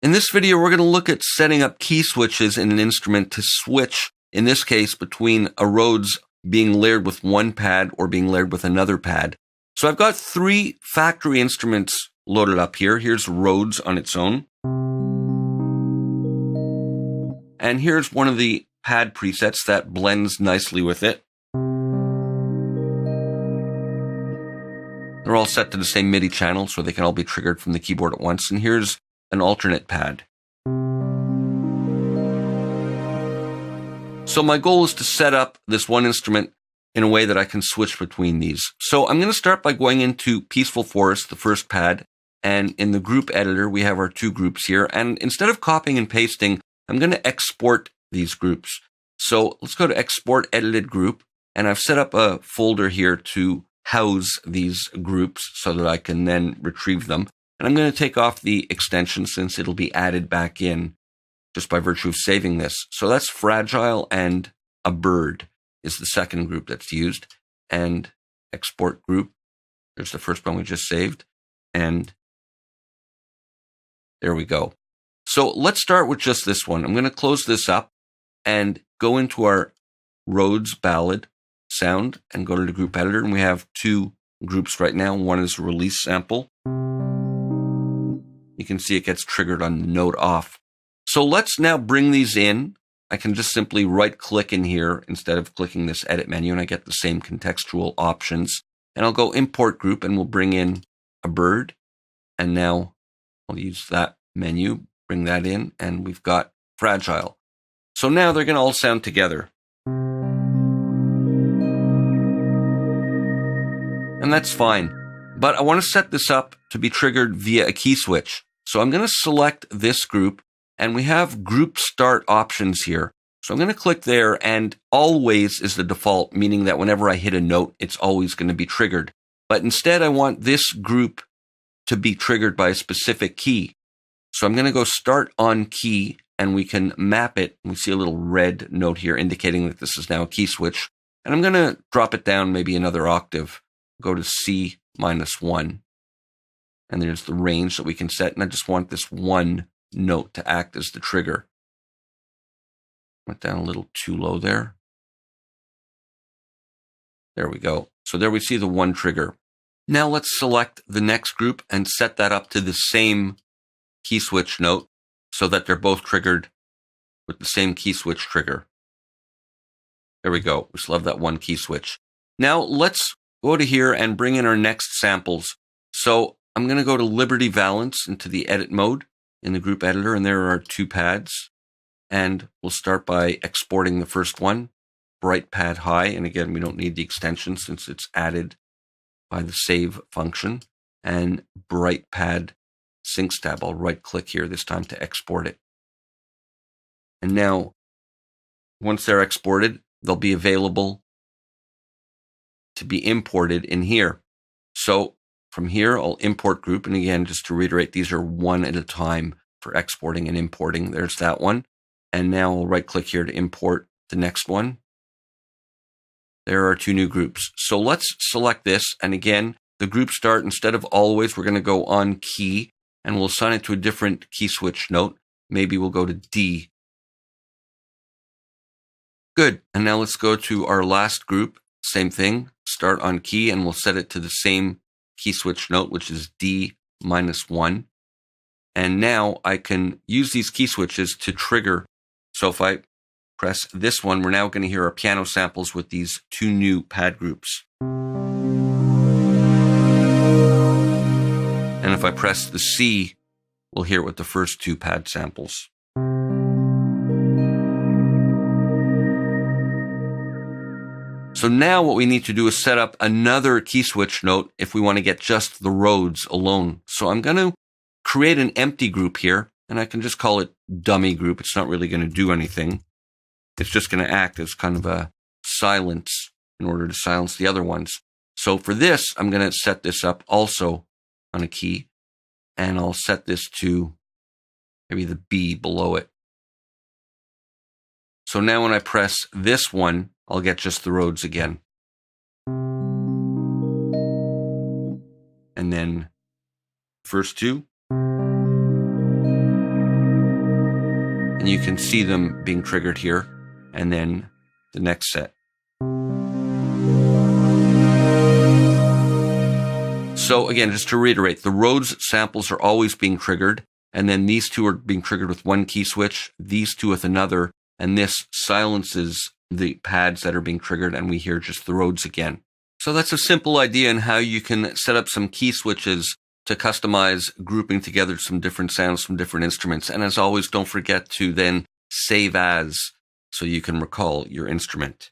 In this video, we're going to look at setting up key switches in an instrument to switch, in this case, between a Rhodes being layered with one pad or being layered with another pad. So I've got 3 factory instruments loaded up here. Here's Rhodes on its own. And here's one of the pad presets that blends nicely with it. They're all set to the same MIDI channel, so they can all be triggered from the keyboard at once. And here's an alternate pad. So my goal is to set up this one instrument in a way that I can switch between these. So I'm going to start by going into Peaceful Forest, the first pad, and in the group editor, we have our 2 groups here. And instead of copying and pasting, I'm going to export these groups. So let's go to Export Edited Group, and I've set up a folder here to house these groups so that I can then retrieve them. And I'm going to take off the extension since it'll be added back in just by virtue of saving this. So that's Fragile and a Bird is the second group that's used. And Export Group, there's the first one we just saved. And there we go. So let's start with just this one. I'm going to close this up and go into our Rhodes Ballad sound and go to the group editor. And we have 2 groups right now. One is a release sample. You can see it gets triggered on the note off. So let's now bring these in. I can just simply right click in here instead of clicking this edit menu, and I get the same contextual options. And I'll go import group and we'll bring in a bird. And now I'll use that menu, bring that in, and we've got Fragile. So now they're going to all sound together. And that's fine. But I want to set this up to be triggered via a key switch. So I'm going to select this group, and we have group start options here. So I'm going to click there, and always is the default, meaning that whenever I hit a note, it's always going to be triggered. But instead, I want this group to be triggered by a specific key. So I'm going to go start on key, and we can map it. We see a little red note here indicating that this is now a key switch. And I'm going to drop it down maybe another octave. Go to C-1. And there's the range that we can set. And I just want this one note to act as the trigger. Went down a little too low there. There we go. So there we see the one trigger. Now let's select the next group and set that up to the same key switch note so that they're both triggered with the same key switch trigger. There we go. We still have that one key switch. Now let's go to here and bring in our next samples. So I'm going to go to Liberty Valance into the edit mode in the group editor, and there are 2 pads. And we'll start by exporting the first one, Bright Pad High. And again, we don't need the extension since it's added by the save function. And Bright Pad Syncs tab. I'll right click here this time to export it. And now, once they're exported, they'll be available to be imported in here. So from here, I'll import group. And again, just to reiterate, these are one at a time for exporting and importing. There's that one. And now I'll right click here to import the next one. There are 2 new groups. So let's select this. And again, the group start, instead of always, we're going to go on key and we'll assign it to a different key switch note. Maybe we'll go to D. Good. And now let's go to our last group. Same thing. Start on key, and we'll set it to the same key switch note, which is D-1. And now I can use these key switches to trigger. So if I press this one, we're now going to hear our piano samples with these 2 new pad groups. And if I press the C, we'll hear it with the first 2 pad samples. So now what we need to do is set up another key switch note if we want to get just the Rhodes alone. So I'm going to create an empty group here, and I can just call it dummy group. It's not really going to do anything. It's just going to act as kind of a silence in order to silence the other ones. So for this, I'm going to set this up also on a key, and I'll set this to maybe the B below it. So now when I press this one, I'll get just the Rhodes again. And then first 2. and you can see them being triggered here, and then the next set. So again, just to reiterate, the Rhodes samples are always being triggered, and then these two are being triggered with one key switch, these two with another, and this silences the pads that are being triggered, and we hear just the Rhodes again. So that's a simple idea on how you can set up some key switches to customize grouping together some different sounds from different instruments. And as always, don't forget to then save as so you can recall your instrument.